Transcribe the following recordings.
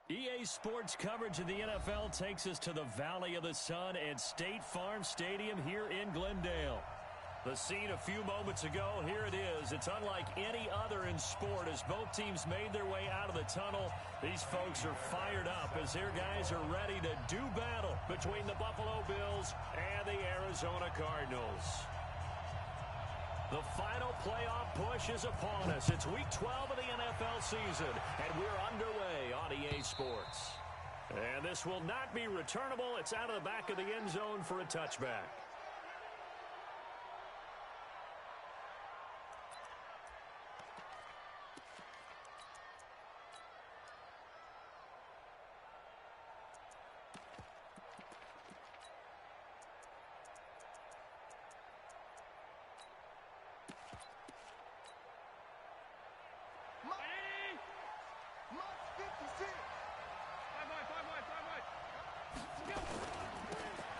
EA Sports coverage of the NFL takes us to the Valley of the Sun and State Farm Stadium here in Glendale. The scene a few moments ago, here it is. It's unlike any other in sport as both teams made their way out of the tunnel. These folks are fired up as their guys are ready to do battle between the Buffalo Bills and the Arizona Cardinals. The final playoff push is upon us. It's Week 12 of the NFL season, and we're underway on EA Sports. And this will not be returnable. It's out of the back of the end zone for a touchback.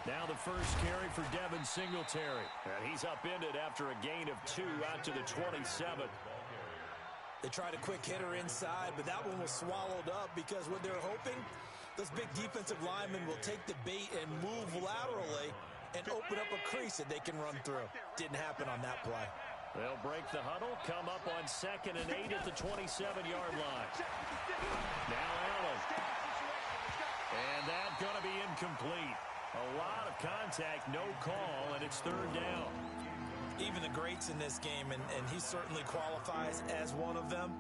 Now the first carry for Devin Singletary. And he's upended after a gain of 2 out to the 27. They tried a quick hitter inside, but that one was swallowed up because what they're hoping, those big defensive linemen will take the bait and move laterally and open up a crease that they can run through. Didn't happen on that play. They'll break the huddle, come up on 2nd and 8 at the 27-yard line. Now Allen. And that's going to be incomplete. A lot of contact, no call, and it's 3rd down. Even the greats in this game, and he certainly qualifies as one of them,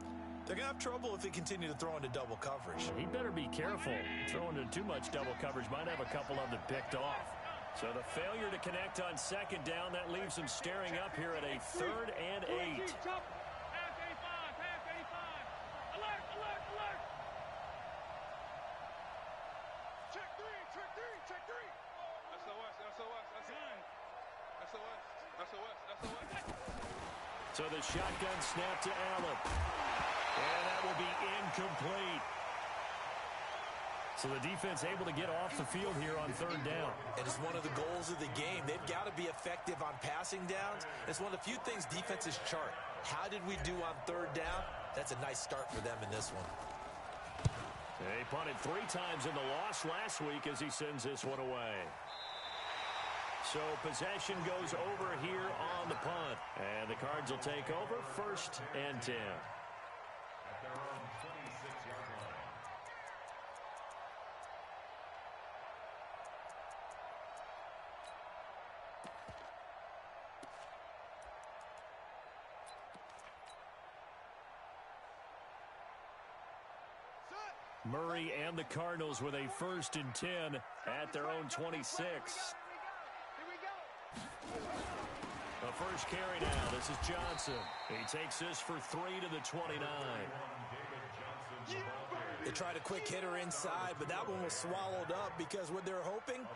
they're going to have trouble if they continue to throw into double coverage. He better be careful. Throwing into too much double coverage might have a couple of them picked off. So the failure to connect on 2nd down, that leaves him staring up here at a 3rd and 8. So the shotgun snap to Allen. And that will be incomplete. So the defense able to get off the field here on 3rd down. And it's one of the goals of the game. They've got to be effective on passing downs. It's one of the few things defenses chart. How did we do on 3rd down? That's a nice start for them in this one. They punted 3 times in the loss last week as he sends this one away. So possession goes over here on the punt. And the Cards will take over 1st and 10. At their own 26-yard line. Murray and the Cardinals with a 1st and 10 at their own 26. The first carry now. This is Johnson. He takes this for 3 to the 29. They tried a quick hitter inside, but that one was swallowed up because what they're hoping,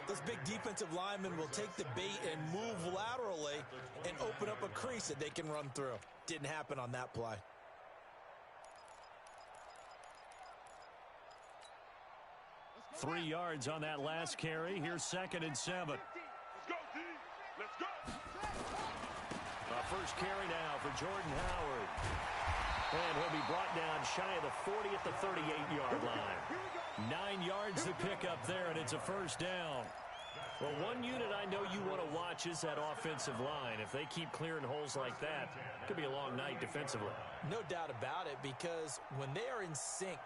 those big defensive linemen will take the bait and move laterally and open up a crease that they can run through. Didn't happen on that play. Three yards on that last carry. Here's 2nd and 7. Let's go, D. Let's go. First carry now for Jordan Howard. And he'll be brought down shy of the 40 at the 38-yard line. 9 yards to pick up there, and it's a 1st down. Well, one unit I know you want to watch is that offensive line. If they keep clearing holes like that, it could be a long night defensively. No doubt about it, because when they are in sync,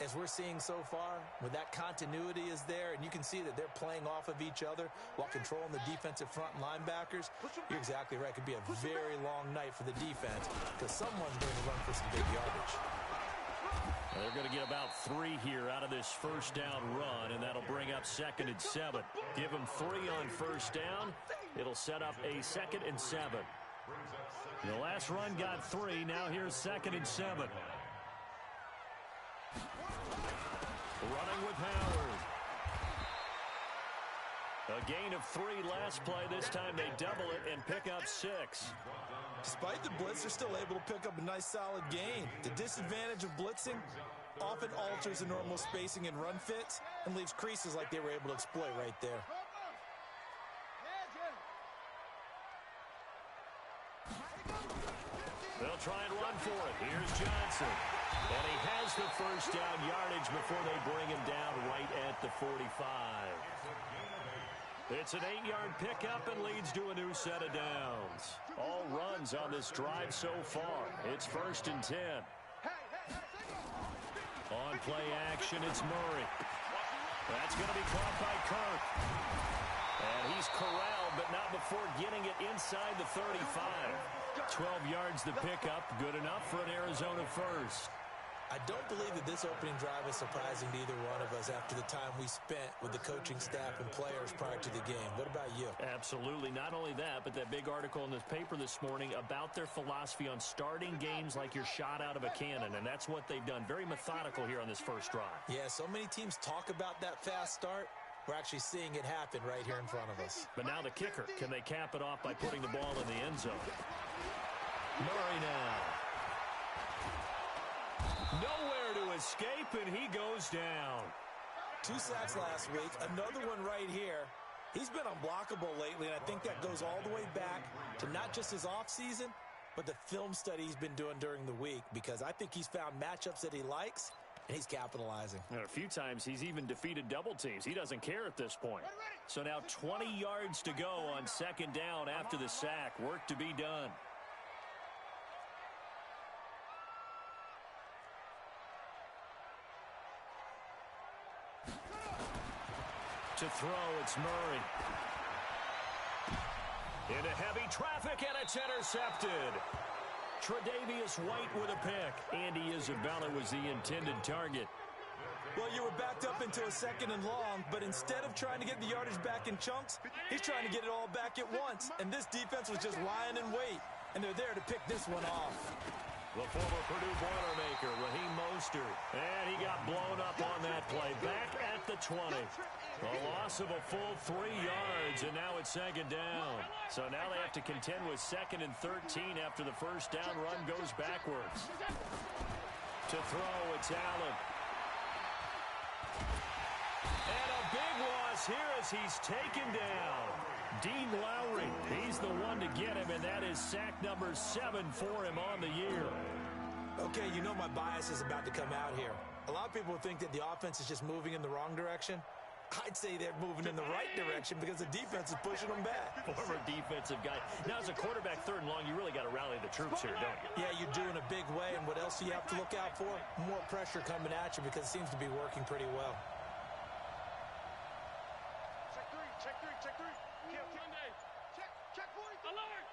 as we're seeing so far, when that continuity is there, and you can see that they're playing off of each other while controlling the defensive front linebackers, you're exactly right. It could be a very long night for the defense because someone's going to run for some big yardage. They're going to get about 3 here out of this 1st down run, and that'll bring up 2nd and 7. Give them 3 on 1st down. It'll set up a 2nd and 7. The last run got 3. Now here's 2nd and 7. Running with Howard. A gain of 3 last play. This time they double it and pick up 6. Despite the blitz, they're still able to pick up a nice solid gain. The disadvantage of blitzing often alters the normal spacing and run fits and leaves creases like they were able to exploit right there. They'll try and run for it. Here's Johnson. And he has the first down yardage before they bring him down right at the 45. It's an 8-yard pickup and leads to a new set of downs. All runs on this drive so far. It's 1st and 10. On play action, it's Murray. That's going to be caught by Kirk. And he's corralled, but not before getting it inside the 35. 12 yards the pickup, good enough for an Arizona first. I don't believe that this opening drive is surprising to either one of us after the time we spent with the coaching staff and players prior to the game. What about you? Absolutely. Not only that, but that big article in this paper this morning about their philosophy on starting games like you're shot out of a cannon, and that's what they've done. Very methodical here on this first drive. Yeah, so many teams talk about that fast start. We're actually seeing it happen right here in front of us. But now the kicker. Can they cap it off by putting the ball in the end zone? Murray now. Nowhere to escape, and he goes down. 2 sacks last week, another one right here. He's been unblockable lately, and I think that goes all the way back to not just his offseason, but the film study he's been doing during the week, because I think he's found matchups that he likes, and he's capitalizing. And a few times he's even defeated double teams. He doesn't care at this point. So now 20 yards to go on 2nd down after the sack. Work to be done. To throw, it's Murray. Into heavy traffic, and it's intercepted. Tre'Davious White with a pick. Andy Isabella was the intended target. Well, you were backed up into a 2nd and long, but instead of trying to get the yardage back in chunks, he's trying to get it all back at once. And this defense was just lying in wait, and they're there to pick this one off. The former Purdue Boilermaker, Raheem Mostert. And he got blown up on that play. Back at the 20. A loss of a full 3 yards, and now it's 2nd down. So now they have to contend with 2nd and 13 after the first down run goes backwards. To throw, it's Allen. And a big loss here as he's taken down. Dean Lowry, he's the one to get him, and that is sack number 7 for him on the year. Okay, you know my bias is about to come out here. A lot of people think that the offense is just moving in the wrong direction. I'd say they're moving in the right direction because the defense is pushing them back. Former defensive guy. Now, as a quarterback, 3rd and long, you really got to rally the troops here, don't you? Yeah, you do in a big way, and what else do you have to look out for? More pressure coming at you because it seems to be working pretty well. Check three, check three, check three. Check point. Alert.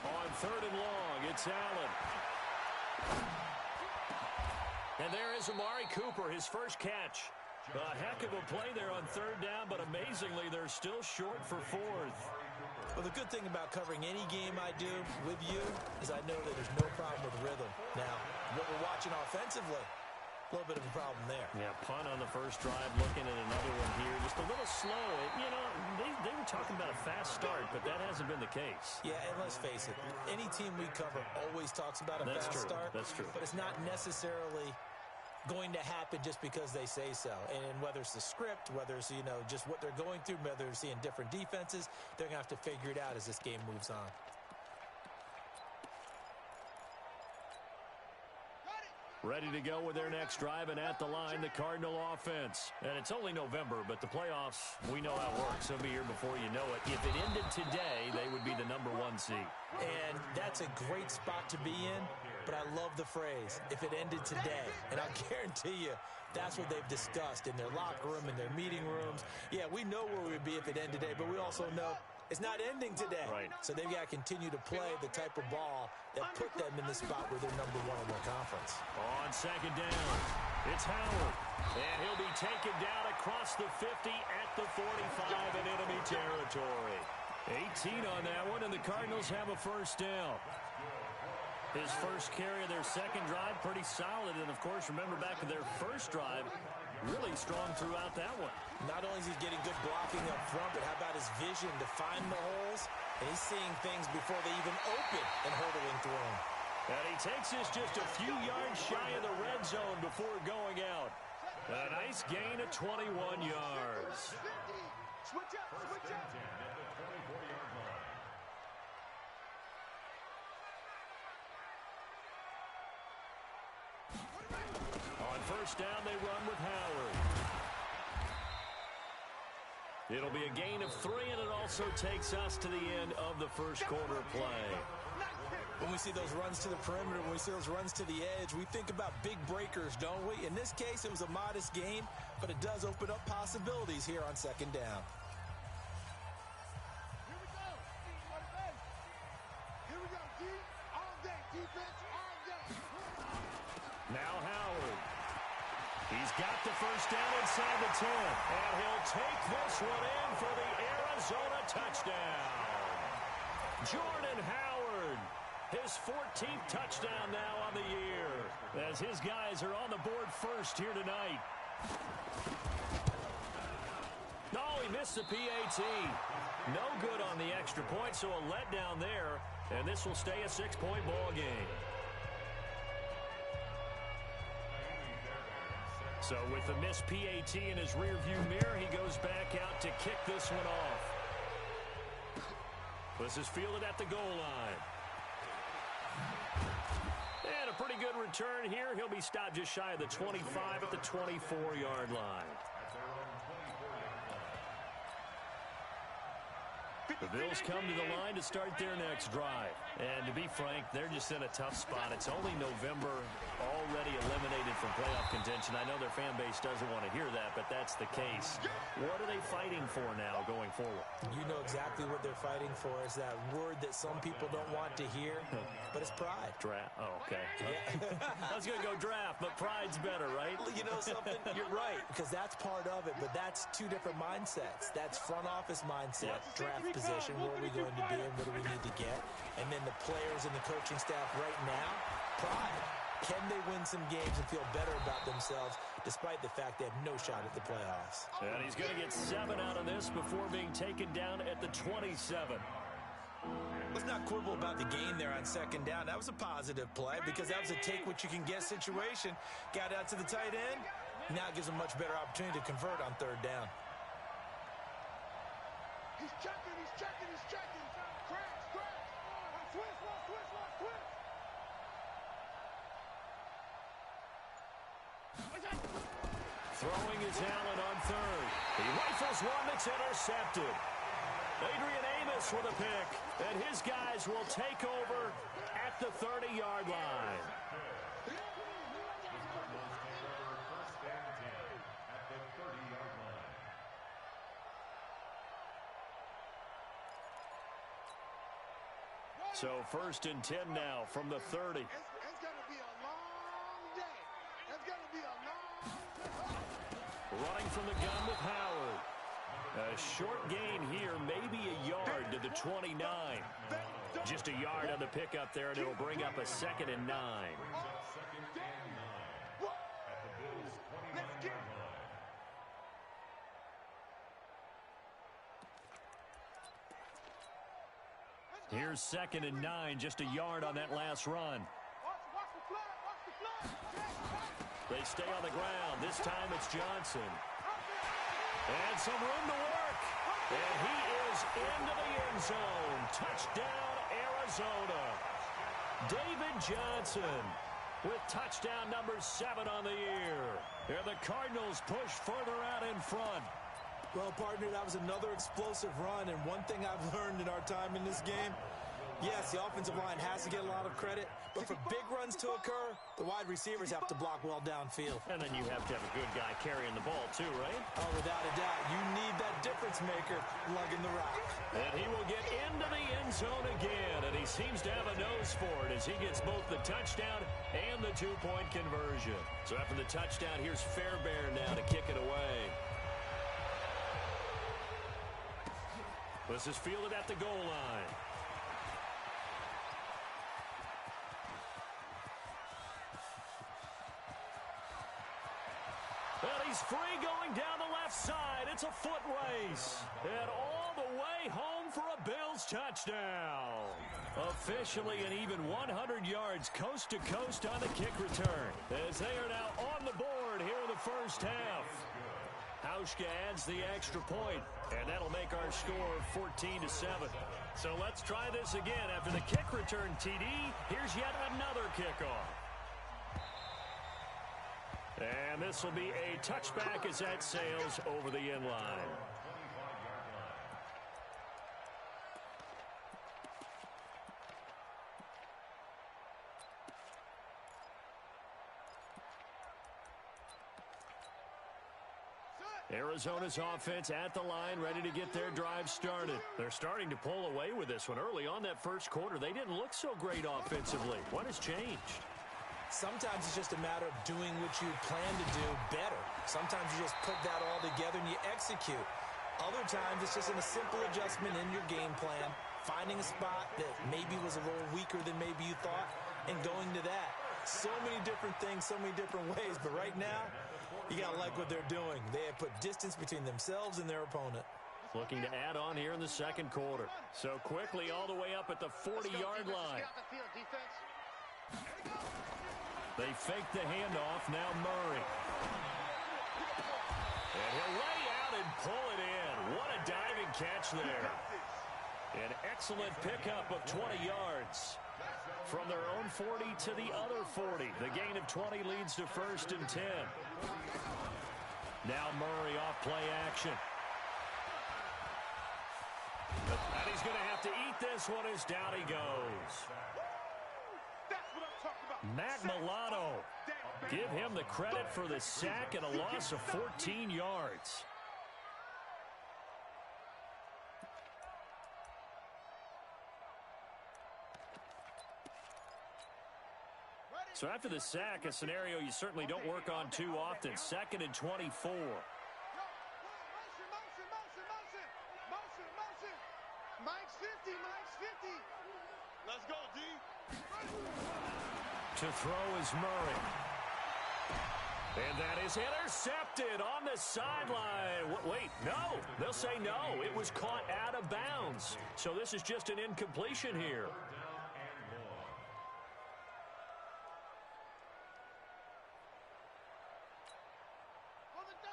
On 3rd and long, it's Allen. And there is Amari Cooper, his first catch. A heck of a play there on 3rd down, but amazingly, they're still short for 4th. Well, the good thing about covering any game I do with you is I know that there's no problem with rhythm. Now, what we're watching offensively, a little bit of a problem there. Yeah, punt on the first drive, looking at another one here. Just a little slow. You know, they were talking about a fast start, but that hasn't been the case. Yeah, and let's face it, any team we cover always talks about a That's fast true. start. That's true. But it's not necessarily going to happen just because they say so. And whether it's the script, whether it's, you know, just what they're going through, whether they're seeing different defenses, they're going to have to figure it out as this game moves on. Ready to go with their next drive, and at the line, the Cardinal offense. And it's only November, but the playoffs, we know how it works. They'll be here before you know it. If it ended today, they would be the number 1 seed. And that's a great spot to be in, but I love the phrase, if it ended today. And I'll guarantee you, that's what they've discussed in their locker room, in their meeting rooms. Yeah, we know where we would be if it ended today, but we also know it's not ending today. Right. So they've got to continue to play the type of ball that put them in the spot where they're number 1 in their conference. On 2nd down, it's Howard. And he'll be taken down across the 50 at the 45 in enemy territory. 18 on that one, and the Cardinals have a first down. His first carry of their second drive, pretty solid. And, of course, remember back to their first drive, really strong throughout that one. Not only is he getting good blocking up front, but how about his vision to find the holes? And he's seeing things before they even open and hurdling through them. And he takes us just a few yards shy of the red zone before going out. A nice gain of 21 yards. Switch up, switch up. first down, they run with Howard. It'll be a gain of 3, and it also takes us to the end of the first quarter play. When we see those runs to the perimeter, when we see those runs to the edge, we think about big breakers, don't we? In this case, it was a modest gain, but it does open up possibilities here on second down. Here we go. Here we go. D all day. Defense all day. Now Howard. He's got the first down inside the 10. And he'll take this one in for the Arizona touchdown. Jordan Howard. His 14th touchdown now on the year. As his guys are on the board first here tonight. Oh, he missed the PAT. No good on the extra point, so a letdown there. And this will stay a 6-point ball game. So with the missed PAT in his rearview mirror, he goes back out to kick this one off. This is fielded at the goal line. And a pretty good return here. He'll be stopped just shy of the 25 at the 24-yard line. The Bills come to the line to start their next drive. And to be frank, they're just in a tough spot. It's only November, already eliminated from playoff contention. I know their fan base doesn't want to hear that, but that's the case. What are they fighting for now going forward? You know exactly what they're fighting for. Is that word that some people don't want to hear, but it's pride. Draft. Oh, okay. Yeah. I was going to go draft, but pride's better, right? You know something? You're right, because that's part of it, but that's two different mindsets. That's front office mindset, draft position, where are we going to be and what do we need to get? And then the players and the coaching staff right now, pride. Can they win some games and feel better about themselves despite the fact they have no shot at the playoffs? And he's going to get 7 out of this before being taken down at the 27. Let's not quibble about the gain there on second down. That was a positive play because that was a take-what-you-can-get situation. Got out to the tight end. Now it gives a much better opportunity to convert on third down. He's checking, he's checking, he's checking. Crash. Twist. Throwing is Allen on third. He rifles one that's intercepted. Adrian Amos with a pick, and his guys will take over at the 30-yard line. So 1st and 10 now from the 30. It's going to be a long day. It's going to be a long Running from the gun with Howard. A short gain here, maybe a yard to the 29. Just a yard on the pickup there, and it'll bring up a 2nd and 9. Here's 2nd and 9, just a yard on that last run. They stay on the ground. This time it's Johnson. And some room to work. And he is into the end zone. Touchdown, Arizona. David Johnson with touchdown number 7 on the year. And the Cardinals push further out in front. Well, partner, that was another explosive run, and one thing I've learned in our time in this game, yes, the offensive line has to get a lot of credit, but for big runs to occur, the wide receivers have to block well downfield. And then you have to have a good guy carrying the ball too, right? Oh, without a doubt. You need that difference maker lugging the rock. And he will get into the end zone again, and he seems to have a nose for it as he gets both the touchdown and the 2-point conversion. So after the touchdown, here's Fairbairn now to kick it away. This is fielded at the goal line. And he's free going down the left side. It's a foot race. And all the way home for a Bills touchdown. Officially an even 100 yards coast to coast on the kick return. As they are now on the board here in the first half. Hauschka adds the extra point, and that'll make our score 14-7. So let's try this again. After the kick return TD, here's yet another kickoff. And this will be a touchback as that sails over the end line. Arizona's offense at the line, ready to get their drive started. They're starting to pull away with this one. Early on that first quarter, they didn't look so great offensively. What has changed? Sometimes it's just a matter of doing what you plan to do better. Sometimes you just put that all together and you execute. Other times it's just a simple adjustment in your game plan, finding a spot that maybe was a little weaker than maybe you thought, and going to that. So many different things, so many different ways, but right now, you got to like what they're doing. They have put distance between themselves and their opponent. Looking to add on here in the second quarter. So quickly all the way up at the 40-yard line. They fake the handoff. Now Murray. And he'll lay out and pull it in. What a diving catch there. An excellent pickup of 20 yards. From their own 40 to the other 40. The gain of 20 leads to 1st and 10. Now Murray off play action. And he's going to have to eat this one as down he goes. Matt Milano. Give him the credit for the sack and a loss of 14 yards. So after the sack, a scenario you certainly don't work on too often. 2nd and 24. Mike's 50, Mike's 50. Let's go, D. To throw is Murray. And that is intercepted on the sideline. Wait, no. They'll say no. It was caught out of bounds. So this is just an incompletion here.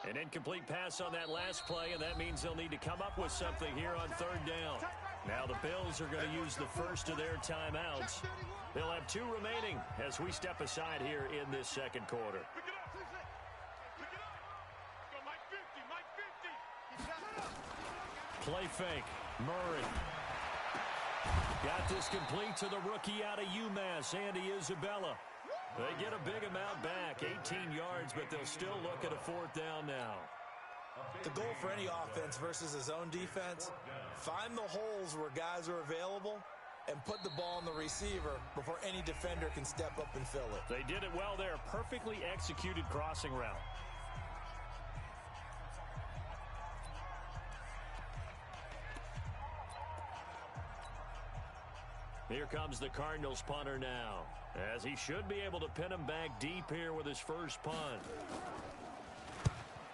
An incomplete pass on that last play, and that means they'll need to come up with something here on 3rd down. Now the Bills are going to use the first of their timeouts. They'll have 2 remaining as we step aside here in this second quarter. Play fake. Murray. Got this complete to the rookie out of UMass, Andy Isabella. They get a big amount back, 18 yards, but they'll still look at a 4th down now. The goal for any offense versus a zone defense, find the holes where guys are available and put the ball on the receiver before any defender can step up and fill it. They did it well there. Perfectly executed crossing route. Here comes the Cardinals punter now, as he should be able to pin him back deep here with his first punt.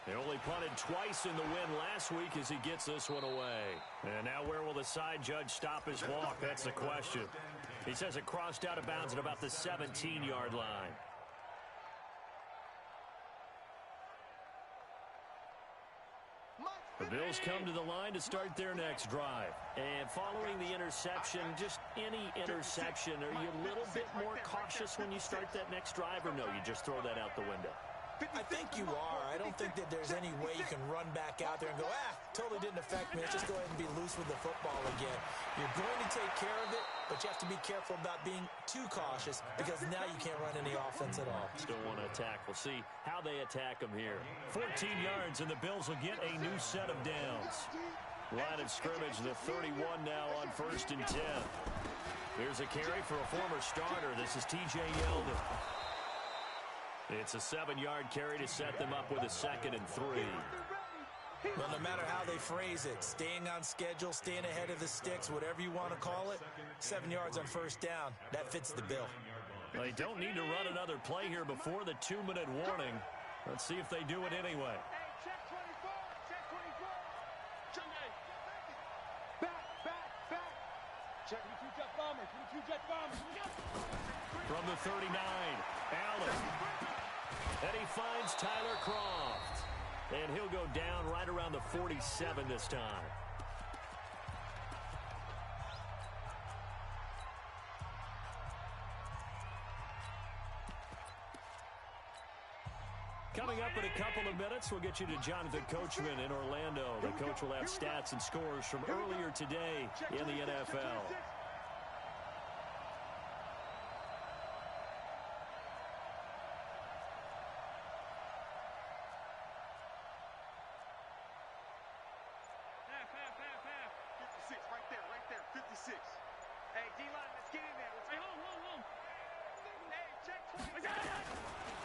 They only punted twice in the win last week as he gets this one away. And now where will the side judge stop his walk? That's the question. He says it crossed out of bounds at about the 17-yard line. The Bills come to the line to start their next drive. And following the interception, just any interception, are you a little bit more cautious when you start that next drive, or no, you just throw that out the window? I think you are. I don't think that there's any way you can run back out there and go, totally didn't affect me. Let's just go ahead and be loose with the football again. You're going to take care of it, but you have to be careful about being too cautious because now you can't run any offense at all. Still want to attack. We'll see how they attack them here. 14 yards, and the Bills will get a new set of downs. Line of scrimmage, the 31 now on 1st and 10. Here's a carry for a former starter. This is T.J. Yeldon. It's a 7-yard carry to set them up with a 2nd and 3. Well, no matter how they phrase it, staying on schedule, staying ahead of the sticks, whatever you want to call it, 7 yards on 1st down, that fits the bill. They don't need to run another play here before the 2-minute warning. Let's see if they do it anyway. From the 39, Allen. And he finds Tyler Croft. And he'll go down right around the 47 this time. Coming up in a couple of minutes, we'll get you to Jonathan Coachman in Orlando. The coach will have stats and scores from earlier today in the NFL.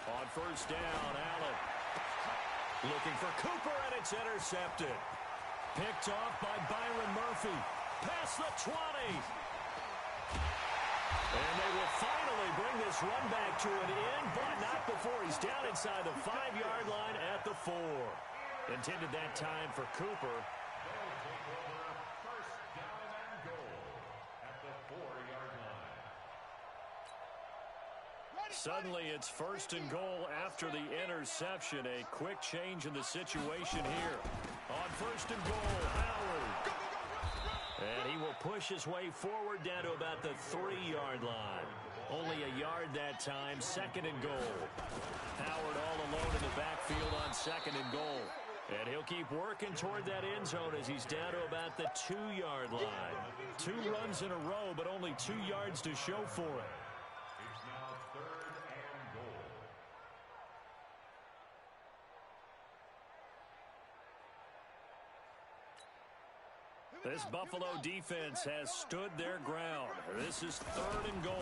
On first down, Allen looking for Cooper, and it's intercepted. Picked off by Byron Murphy. Past the 20. And they will finally bring this run back to an end, but not before he's down inside the 5-yard line at the 4. Intended that time for Cooper. Suddenly, it's first and goal after the interception. A quick change in the situation here. On first and goal, Howard. And he will push his way forward down to about the 3-yard line. Only a yard that time, second and goal. Howard all alone in the backfield on second and goal. And he'll keep working toward that end zone as he's down to about the 2-yard line. 2 runs in a row, but only 2 yards to show for it. This Buffalo defense has stood their ground. This is third and goal.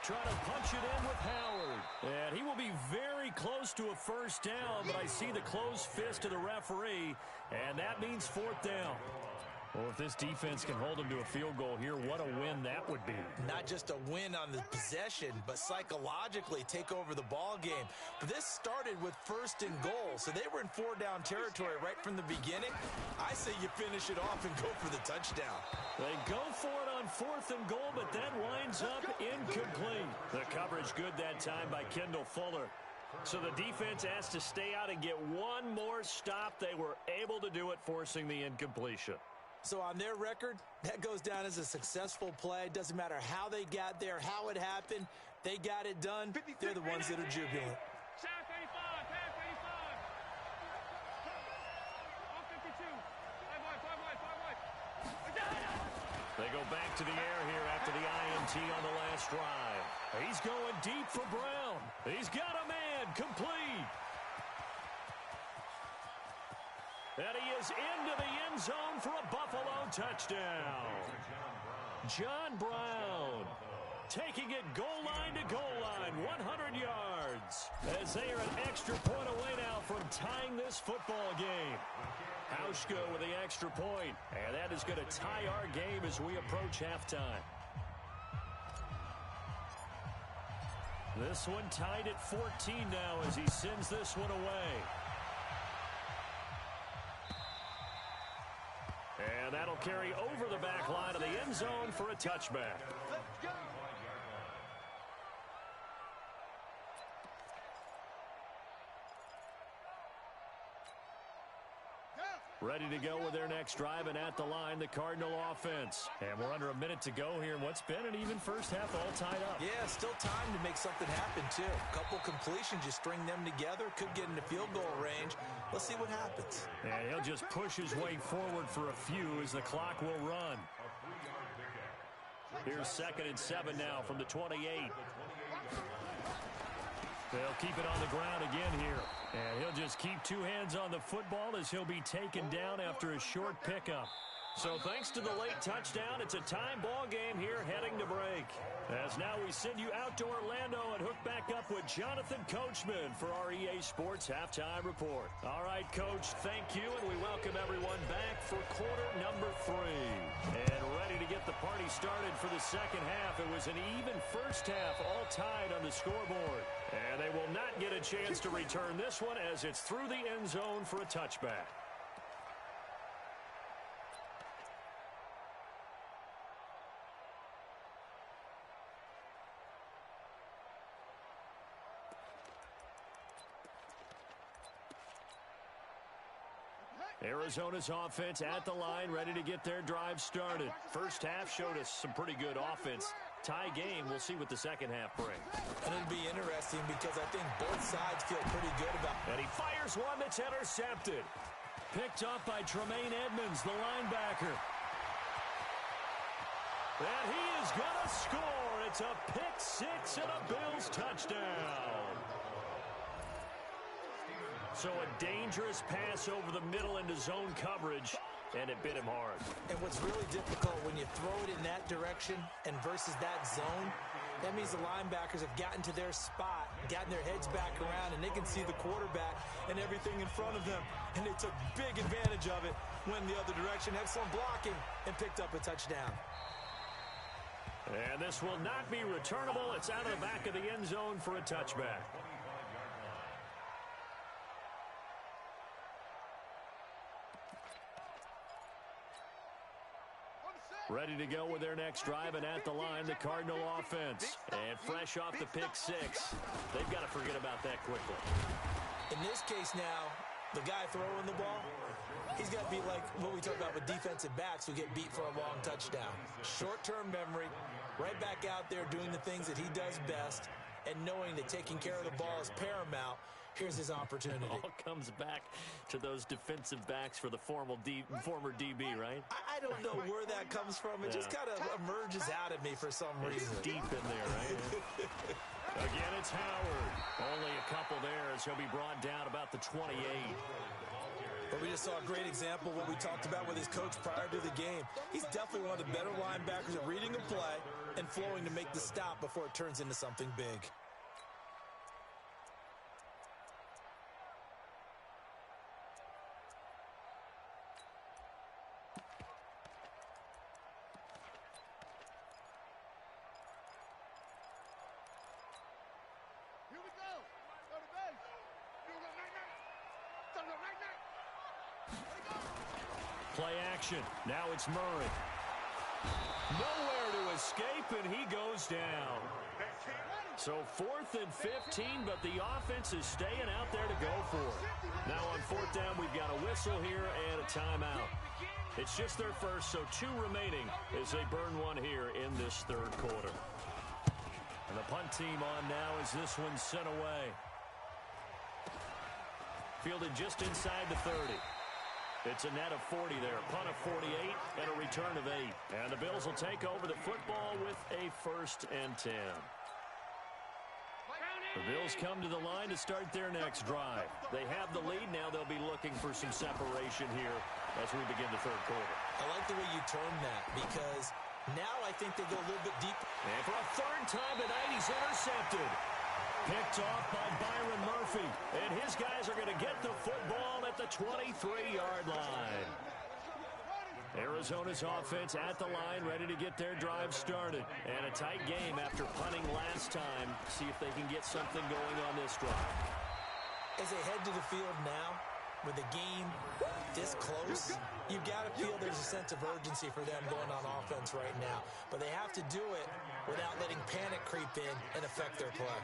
Trying to punch it in with Howard. And he will be very close to a first down, but I see the closed fist of the referee, and that means fourth down. Well, if this defense can hold them to a field goal here, what a win that would be. Not just a win on the possession, but psychologically take over the ball game. But this started with first and goal, so they were in 4-down territory right from the beginning. I say you finish it off and go for the touchdown. They go for it on fourth and goal, but that winds up incomplete. The coverage good that time by Kendall Fuller. So the defense asked to stay out and get one more stop. They were able to do it, forcing the incompletion. So on their record, that goes down as a successful play. Doesn't matter how they got there, how it happened. They got it done. They're the ones that are jubilant. Pass 85, pass 85. All 52. 5 wide. They go back to the air here after the INT on the last drive. He's going deep for Brown. He's got a man, complete. And he is into the end zone for a Buffalo touchdown. John Brown taking it goal line to goal line, 100 yards. As they are an extra point away now from tying this football game. Hauschka with the extra point, and that is going to tie our game as we approach halftime. This one tied at 14 now as he sends this one away. And that'll carry over the back line of the end zone for a touchback. Let's go. Ready to go with their next drive, and at the line, the Cardinal offense. And we're under a minute to go here in what's been an even first half, all tied up. Yeah, still time to make something happen, too. A couple completions, you string them together, could get into field goal range. Let's see what happens. And he'll just push his way forward for a few as the clock will run. Here's 2nd and 7 now from the 28. They'll keep it on the ground again here. And he'll just keep 2 hands on the football as he'll be taken down after a short pickup. So thanks to the late touchdown, it's a time ball game here heading to break. As now we send you out to Orlando and hook back up with Jonathan Coachman for our EA Sports Halftime Report. All right, Coach, thank you, and we welcome everyone back for quarter number 3. And ready to get the party started for the second half. It was an even first half, all tied on the scoreboard. And they will not get a chance to return this one as it's through the end zone for a touchback. Arizona's offense at the line, ready to get their drive started. First half showed us some pretty good offense. tie game. We'll see what the second half brings. And it'll be interesting because I think both sides feel pretty good about it. And he fires one that's intercepted. Picked up by Tremaine Edmonds, the linebacker. And he is going to score. It's a pick six and a Bills touchdown. So a dangerous pass over the middle into zone coverage, and it bit him hard. And what's really difficult when you throw it in that direction and versus that zone, that means the linebackers have gotten to their spot, gotten their heads back around, and they can see the quarterback and everything in front of them. And they took big advantage of it, went the other direction, excellent blocking, and picked up a touchdown. And this will not be returnable. It's out of the back of the end zone for a touchback. Ready to go with their next drive, and at the line, the Cardinal offense. And fresh off the pick six, they've got to forget about that quickly. In this case now, the guy throwing the ball, he's got to be like what we talk about with defensive backs who get beat for a long touchdown. Short-term memory, right back out there doing the things that he does best, and knowing that taking care of the ball is paramount. Here's his opportunity. It all comes back to those defensive backs for the former DB, right? I don't know where that comes from. It just kind of emerges out of me for some reason. It's deep in there, right? Again, it's Howard. Only a couple there as he'll be brought down about the 28. But we just saw a great example of what we talked about with his coach prior to the game. He's definitely one of the better linebackers at reading a play and flowing to make the stop before it turns into something big. Here we go. Go to base. Here we go. Night. Play action. Now it's Murray. Nowhere to escape, and he goes down. So 4th and 15, but the offense is staying out there to go for it. Now on 4th down, we've got a whistle here and a timeout. It's just their first, so 2 remaining as they burn one here in this 3rd quarter. And the punt team on now as this one's sent away. Fielded just inside the 30. It's a net of 40 there. Punt of 48 and a return of 8. And the Bills will take over the football with a 1st and 10. The Bills come to the line to start their next drive. They have the lead. Now they'll be looking for some separation here as we begin the 3rd quarter. I like the way you termed that because now I think they go a little bit deep. And for a 3rd time tonight, he's intercepted. Picked off by Byron Murphy. And his guys are going to get the football at the 23-yard line. Arizona's offense at the line, ready to get their drive started. And a tight game after punting last time. See if they can get something going on this drive. As they head to the field now, with the game this close, you've got to feel there's a sense of urgency for them going on offense right now. But they have to do it without letting panic creep in and affect their play.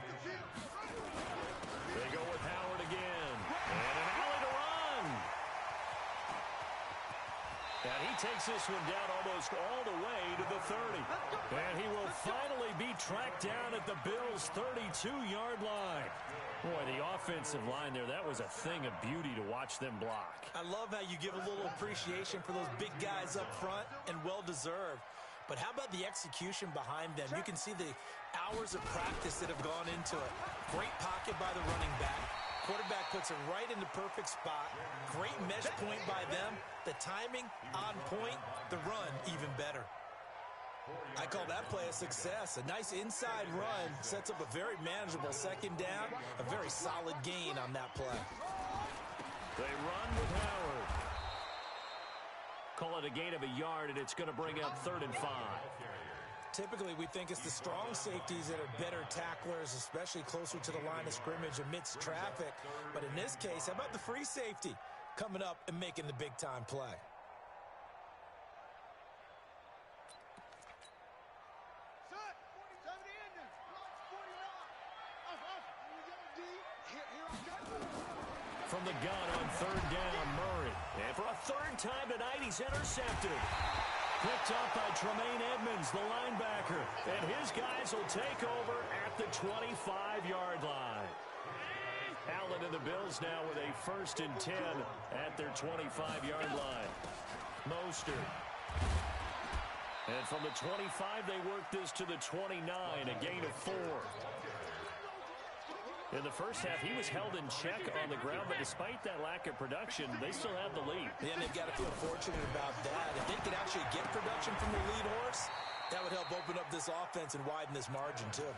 They go with Howard again. And an alley to run. And he takes this one down almost all the way to the 30. And he will finally be tracked down at the Bills' 32-yard line. Boy, the offensive line there, that was a thing of beauty to watch them block. I love how you give a little appreciation for those big guys up front, and well-deserved. But how about the execution behind them? You can see the hours of practice that have gone into it. Great pocket by the running back. Quarterback puts it right in the perfect spot. Great mesh point by them. The timing on point. The run even better. I call that play a success. A nice inside run sets up a very manageable 2nd down. A very solid gain on that play. They run with Howard. Call it a gain of a yard, and it's going to bring up 3rd and 5. Typically, we think it's the strong safeties that are better tacklers, especially closer to the line of scrimmage amidst traffic. But in this case, how about the free safety coming up and making the big-time play? From the gun on 3rd down, Murray. And for a 3rd time tonight, he's intercepted. Picked up by Tremaine Edmonds, the linebacker. And his guys will take over at the 25-yard line. Allen and the Bills now with a 1st and 10 at their 25-yard line. Mostert. And from the 25, they work this to the 29, a gain of 4. In the first half, he was held in check on the ground, but despite that lack of production, they still have the lead. Yeah, they've got to feel fortunate about that. If they could actually get production from the lead horse, that would help open up this offense and widen this margin, too.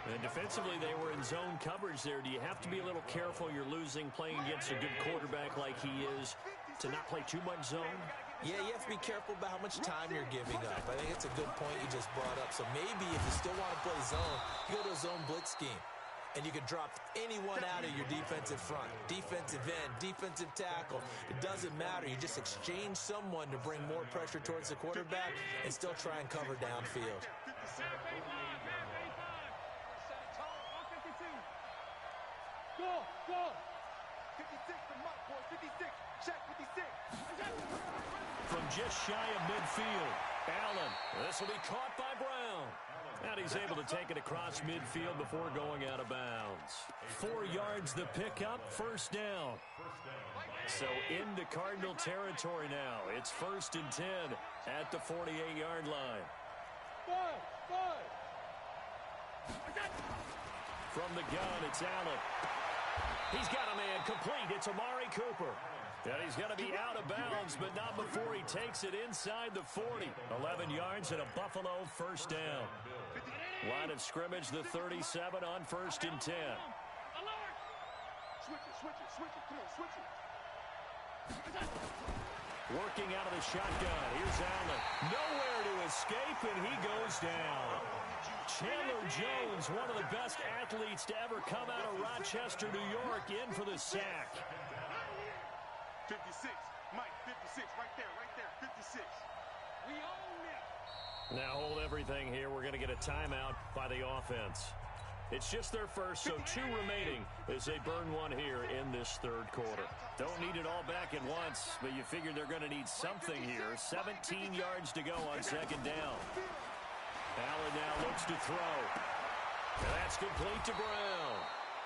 And defensively, they were in zone coverage there. Do you have to be a little careful? You're losing playing against a good quarterback like he is to not play too much zone? Yeah, you have to be careful about how much time you're giving up. I think it's a good point you just brought up. So maybe if you still want to play zone, you go to a zone blitz scheme. And you can drop anyone out of your defensive front. Defensive end, defensive tackle. It doesn't matter. You just exchange someone to bring more pressure towards the quarterback and still try and cover downfield. Go, go. 56 to Mike, boy. 56. Check 56. From just shy of midfield, Allen. This will be caught by Brown. And he's able to take it across midfield before going out of bounds. 4 yards the pickup, 1st down. So into Cardinal territory now. It's 1st and 10 at the 48-yard line. From the gun, it's Allen. He's got a man complete. It's Amari Cooper. And he's going to be out of bounds, but not before he takes it inside the 40. 11 yards and a Buffalo 1st down. Line of scrimmage, the 37 on 1st and 10. Switch it. Come on, switch it. Working out of the shotgun. Here's Allen. Nowhere to escape, and he goes down. Chandler Jones, one of the best athletes to ever come out of Rochester, New York, in for the sack. 56. Mike, 56. Right there. 56. We own it. Now hold everything here. We're going to get a timeout by the offense. It's just their first, so 2 remaining as they burn one here in this 3rd quarter. Don't need it all back at once, but you figure they're going to need something here. 17 yards to go on 2nd down. Allen now looks to throw. And that's complete to Brown.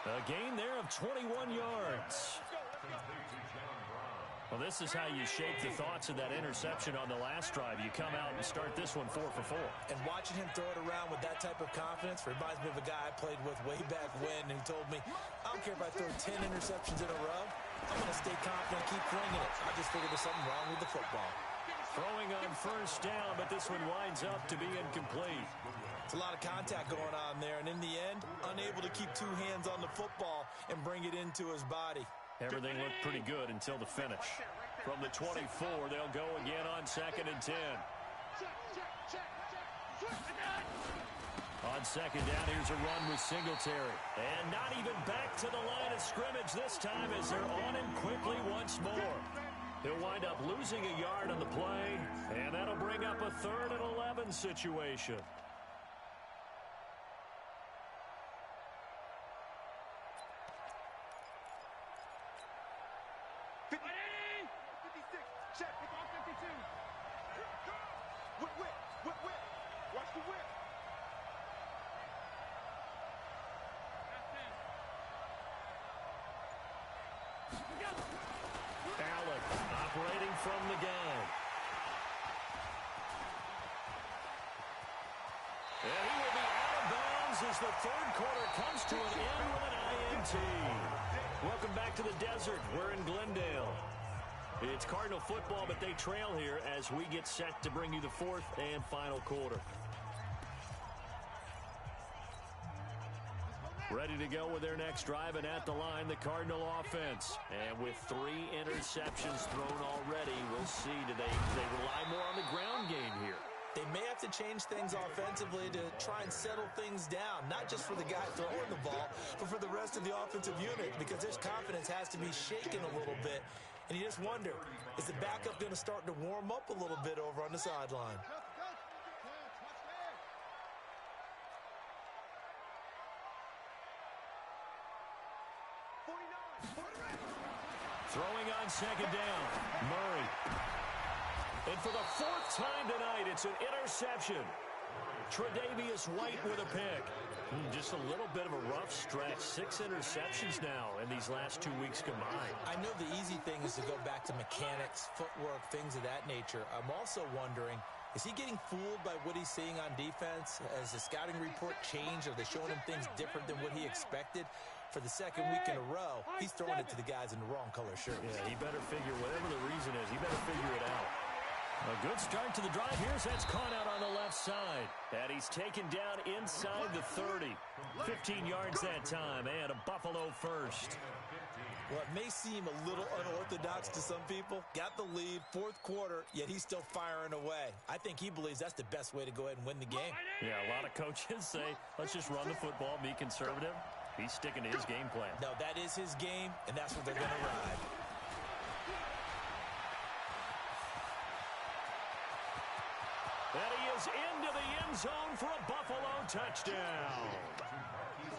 A gain there of 21 yards. Well, this is how you shape the thoughts of that interception on the last drive. You come out and start this one 4 for 4. And watching him throw it around with that type of confidence reminds me of a guy I played with way back when who told me, I don't care if I throw 10 interceptions in a row. I'm going to stay confident and keep throwing it. I just figured there's something wrong with the football. Throwing on 1st down, but this one winds up to be incomplete. It's a lot of contact going on there, and in the end, unable to keep 2 hands on the football and bring it into his body. Everything looked pretty good until the finish. From the 24, they'll go again on 2nd and 10. On 2nd down, here's a run with Singletary. And not even back to the line of scrimmage this time as they're on him quickly once more. He'll wind up losing a yard on the play, and that'll bring up a 3rd and 11 situation. Watch the whip. Allen operating from the gun. And he will be out of bounds as the 3rd quarter comes to an end with an INT. Welcome back to the desert. We're in Glendale. It's Cardinal football, but they trail here as we get set to bring you the 4th and final quarter. Ready to go with their next drive, and at the line, the Cardinal offense. And with 3 interceptions thrown already, we'll see, do they rely more on the ground game here? They may have to change things offensively to try and settle things down, not just for the guy throwing the ball, but for the rest of the offensive unit, because their confidence has to be shaken a little bit. And you just wonder, is the backup going to start to warm up a little bit over on the sideline? Throwing on 2nd down, Murray. And for the fourth time tonight, it's an interception. Tre'Davious White with a pick. Just a little bit of a rough stretch. 6 interceptions now in these last 2 weeks combined. I know the easy thing is to go back to mechanics, footwork, things of that nature. I'm also wondering, is he getting fooled by what he's seeing on defense? Has the scouting report changed? Are they showing him things different than what he expected? For the second week in a row, he's throwing it to the guys in the wrong color shirts. Yeah, he better figure, whatever the reason is, he better figure it out. A good start to the drive. Here's that's caught out on the left side. And he's taken down inside the 30. 15 yards that time, and a Buffalo first. Well, it may seem a little unorthodox to some people. Got the lead, fourth quarter, yet he's still firing away. I think he believes that's the best way to go ahead and win the game. Yeah, a lot of coaches say, let's just run the football, be conservative. He's sticking to his game plan. No, that is his game, and that's what they're going to ride. And he is into the end zone for a Buffalo touchdown.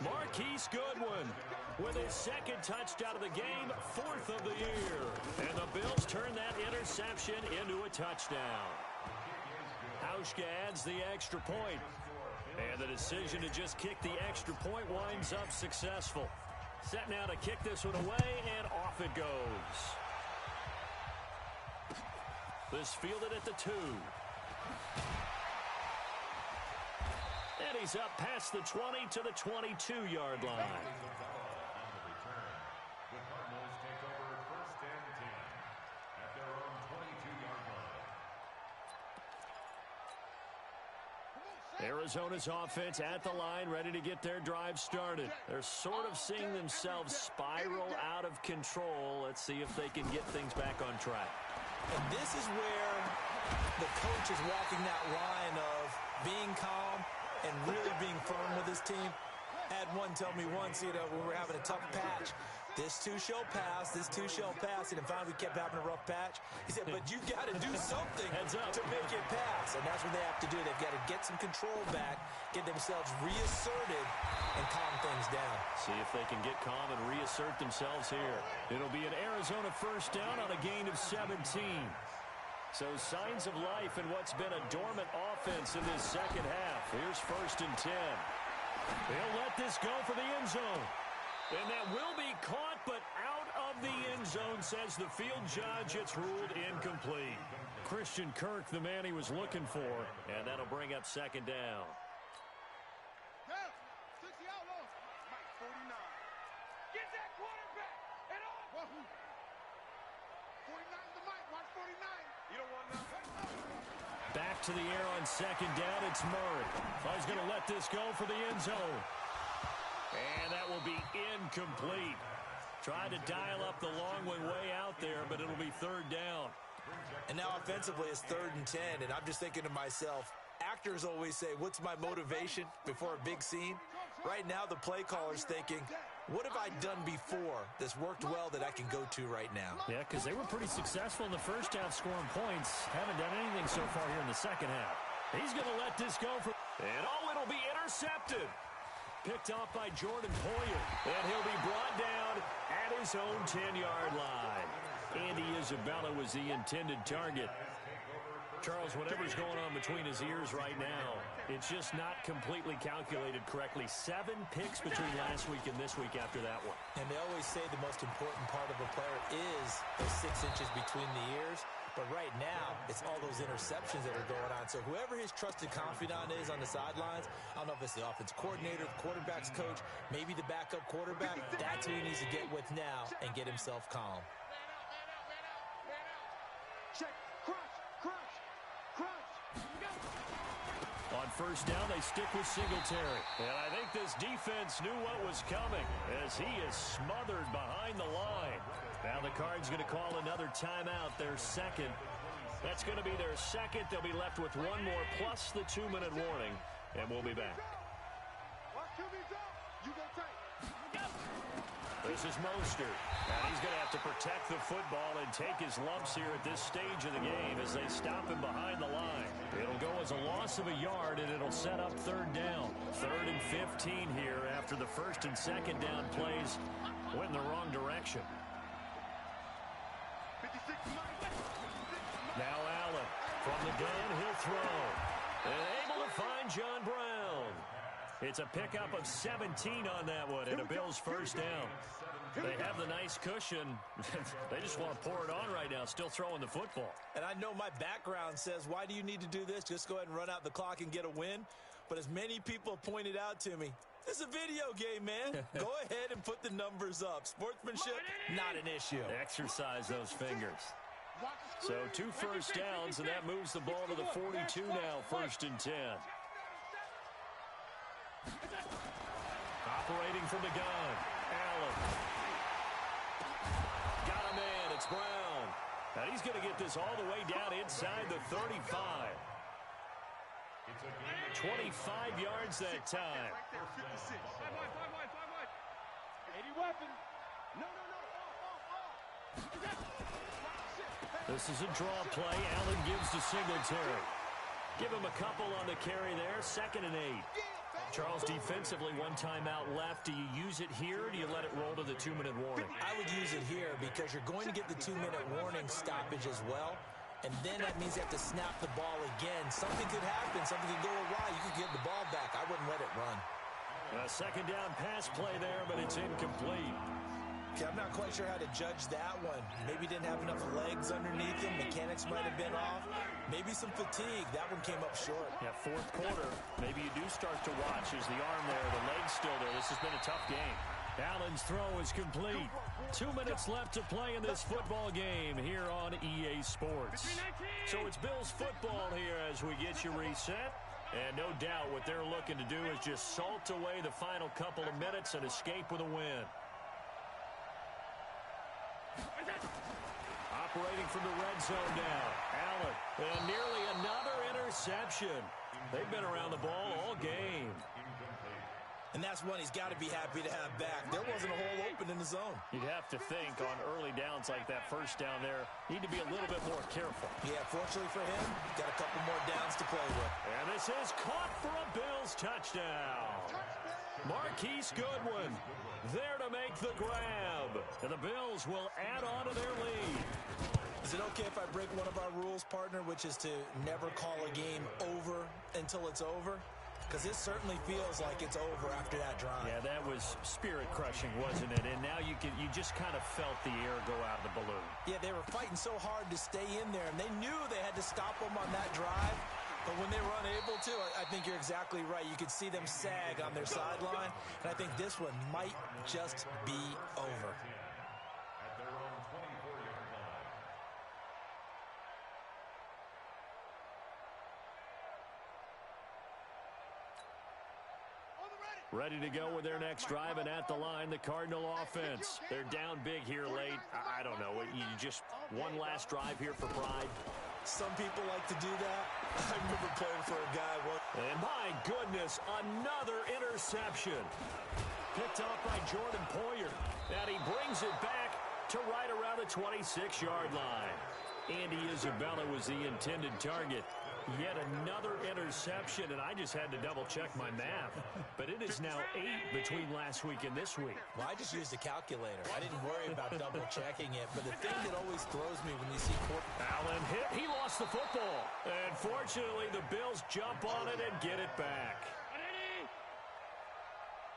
Marquise Goodwin with his second touchdown of the game, 4th of the year. And the Bills turn that interception into a touchdown. Hauschka adds the extra point. And the decision to just kick the extra point winds up successful. Set now to kick this one away, and off it goes. This fielded at the 2. And he's up past the 20 to the 22-yard line. The Cardinals take over 1st and 10 at their own 22-yard line. Arizona's offense at the line, ready to get their drive started. They're sort of seeing themselves spiral out of control. Let's see if they can get things back on track. And this is where the coach is walking that line of being calm and really being firm with his team. Had one tell me once, when we were having a tough patch, this too shall pass, this too shall pass, and finally we kept having a rough patch. He said, but you got to do something to make it pass, and that's what they have to do. They've got to get some control back, get themselves reasserted, and calm things down. See if they can get calm and reassert themselves here. It'll be an Arizona first down on a gain of 17. So signs of life in what's been a dormant offense in this second half. Here's 1st and 10. They'll let this go for the end zone. And that will be caught, but out of the end zone, says the field judge. It's ruled incomplete. Christian Kirk, the man he was looking for, and that'll bring up 2nd down. Mike 49. Get that quarterback and off. 49 to Mike, watch 49. You don't want nothing. Back to the air on 2nd down. It's Murray. He's going to let this go for the end zone. And that will be incomplete. Tried to dial up the long way out there, but it'll be 3rd down. And now offensively it's 3rd and 10, and I'm just thinking to myself, actors always say, what's my motivation before a big scene? Right now the play caller's thinking, what have I done before that's worked well that I can go to right now? Yeah, because they were pretty successful in the first half scoring points. Haven't done anything so far here in the second half. He's going to let this go for... And it'll be intercepted. Picked off by Jordan Poyer. And he'll be brought down at his own 10-yard line. Andy Isabella was the intended target. Charles, whatever's going on between his ears right now, it's just not completely calculated correctly. 7 picks between last week and this week after that one. And they always say the most important part of a player is those 6 inches between the ears. But right now, it's all those interceptions that are going on. So whoever his trusted confidant is on the sidelines, I don't know if it's the offense coordinator, the quarterback's coach, maybe the backup quarterback, that's who he needs to get with now and get himself calm. Check, crunch. On 1st down, they stick with Singletary. And I think this defense knew what was coming as he is smothered behind the line. Now the Cards going to call another timeout, their 2nd. That's going to be their 2nd. They'll be left with 1 more plus the 2-minute warning, and we'll be back. Watch QB's up. You go tight. This is Mostert. And he's going to have to protect the football and take his lumps here at this stage of the game as they stop him behind the line. It'll go as a loss of a yard, and it'll set up 3rd down. 3rd and 15 here after the 1st and 2nd down plays went in the wrong direction. 56 Mike. 56 Mike. Now Allen from the gun, he'll throw. And able to find John Brown. It's a pickup of 17 on that one, and a Bills first down. They have the nice cushion. They just want to pour it on right now, still throwing the football. And I know my background says, why do you need to do this? Just go ahead and run out the clock and get a win. But as many people pointed out to me, this is a video game, man. Go ahead and put the numbers up. Sportsmanship, not an issue. Exercise those fingers. So 2 first downs, and that moves the ball to the 42 now, 1st and 10. Operating from the gun, Allen. Got a man, it's Brown. And he's going to get this all the way down inside the 35. 25 yards that time. 80 weapon. No. This is a draw play. Allen gives to Singletary. Give him a couple on the carry there. 2nd and 8. Charles, defensively, 1 timeout left. Do you use it here, or do you let it roll to the 2-minute warning? I would use it here because you're going to get the 2-minute warning stoppage as well. And then that means you have to snap the ball again. Something could happen. Something could go awry. You could get the ball back. I wouldn't let it run. A 2nd down pass play there, but it's incomplete. Okay, I'm not quite sure how to judge that one. Maybe didn't have enough legs underneath him. Mechanics might have been off. Maybe some fatigue. That one came up short. Yeah, 4th quarter. Maybe you do start to watch. Is the arm there, the leg's still there. This has been a tough game. Allen's throw is complete. 2 minutes left to play in this football game here on EA Sports. So it's Bills football here as we get you reset. And no doubt what they're looking to do is just salt away the final couple of minutes and escape with a win. Operating from the red zone now. Allen. And nearly another interception. They've been around the ball all game. And that's one he's got to be happy to have back. There wasn't a hole open in the zone. You'd have to think on early downs like that, 1st down there, need to be a little bit more careful. Yeah, fortunately for him, got a couple more downs to play with. And this is caught for a Bills touchdown. Marquise Goodwin there to make the grab. And the Bills will add on to their lead. Is it okay if I break one of our rules, partner, which is to never call a game over until it's over? Because it certainly feels like it's over after that drive. Yeah, that was spirit-crushing, wasn't it? And now you just kind of felt the air go out of the balloon. Yeah, they were fighting so hard to stay in there, and they knew they had to stop them on that drive. But when they were unable to, I think you're exactly right. You could see them sag on their sideline, and I think this one might just be over. At their own 24-yard line. Ready to go with their next drive, and at the line, the Cardinal offense. They're down big here late. I don't know. You just one last drive here for pride. Some people like to do that. I remember playing for a guy once. And my goodness, another interception. Picked off by Jordan Poyer. And he brings it back to right around the 26-yard line. Andy Isabella was the intended target. Yet another interception, and I just had to double-check my math. But it is now 8 between last week and this week. Well, I just used a calculator. I didn't worry about double-checking it. But the thing that always throws me when you see Allen hit. He lost the football. And fortunately, the Bills jump on it and get it back.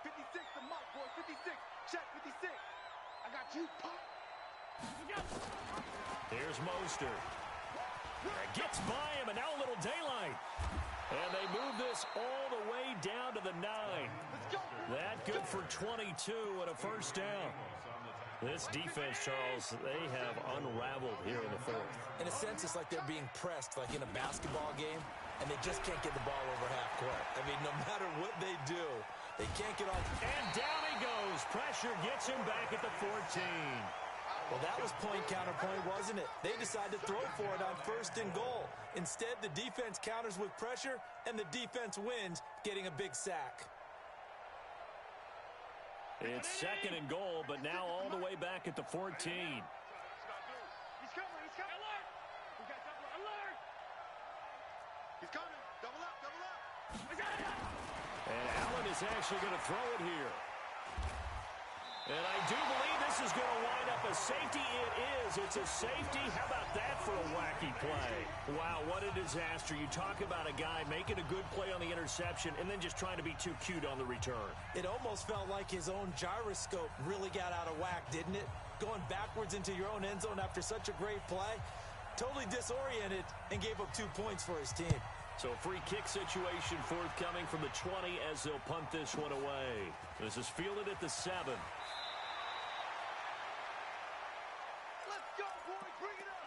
56 to Mike, boy. 56. Check 56. I got you, pop. Here's Mostert. Gets by him, and now a little daylight. And they move this all the way down to the 9. That good for 22 and a first down. This defense, Charles, they have unraveled here in the 4th. In a sense, it's like they're being pressed, like in a basketball game, and they just can't get the ball over half court. I mean, no matter what they do, they can't get off. And down he goes. Pressure gets him back at the 14. Well, that was point counterpoint, wasn't it? They decided to throw for it on 1st and goal. Instead, the defense counters with pressure, and the defense wins, getting a big sack. It's 2nd and goal, but now all the way back at the 14. He's coming. Alert! We got double alert! He's coming. Double up, double up. And Allen is actually going to throw it here. And I do believe this this is going to wind up a safety. It is. It's a safety. How about that for a wacky play? Wow, what a disaster. You talk about a guy making a good play on the interception and then just trying to be too cute on the return. It almost felt like his own gyroscope really got out of whack, didn't it? Going backwards into your own end zone after such a great play. Totally disoriented and gave up 2 points for his team. So a free kick situation forthcoming from the 20 as they'll punt this one away. This is fielded at the 7. Let's go, boys. Bring it up.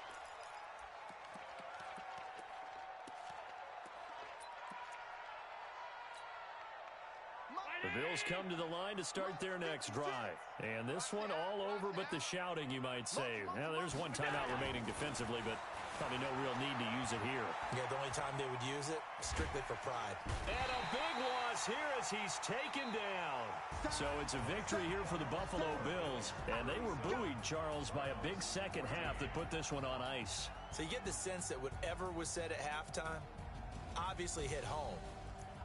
The Bills come to the line to start their next drive. And this one all over but the shouting, you might say. Now, there's one timeout remaining defensively, but probably no real need to use it here. Yeah, the only time they would use it, strictly for pride. And a big loss here as he's taken down. So it's a victory here for the Buffalo Bills. And they were buoyed, Charles, by a big second half that put this one on ice. So you get the sense that whatever was said at halftime obviously hit home.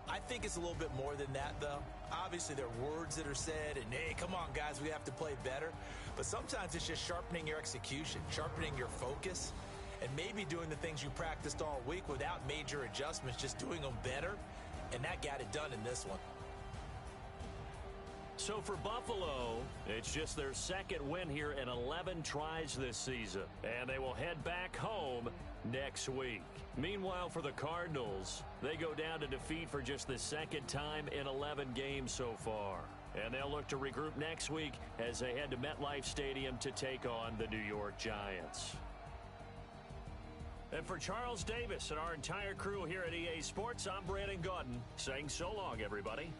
I think it's a little bit more than that, though. Obviously, there are words that are said, and, hey, come on, guys, we have to play better. But sometimes it's just sharpening your execution, sharpening your focus, and maybe doing the things you practiced all week without major adjustments, just doing them better, and that got it done in this one. So for Buffalo, it's just their second win here in 11 tries this season, and they will head back home next week. Meanwhile, for the Cardinals, they go down to defeat for just the second time in 11 games so far. And they'll look to regroup next week as they head to MetLife Stadium to take on the New York Giants. And for Charles Davis and our entire crew here at EA Sports, I'm Brandon Gaudin saying so long, everybody.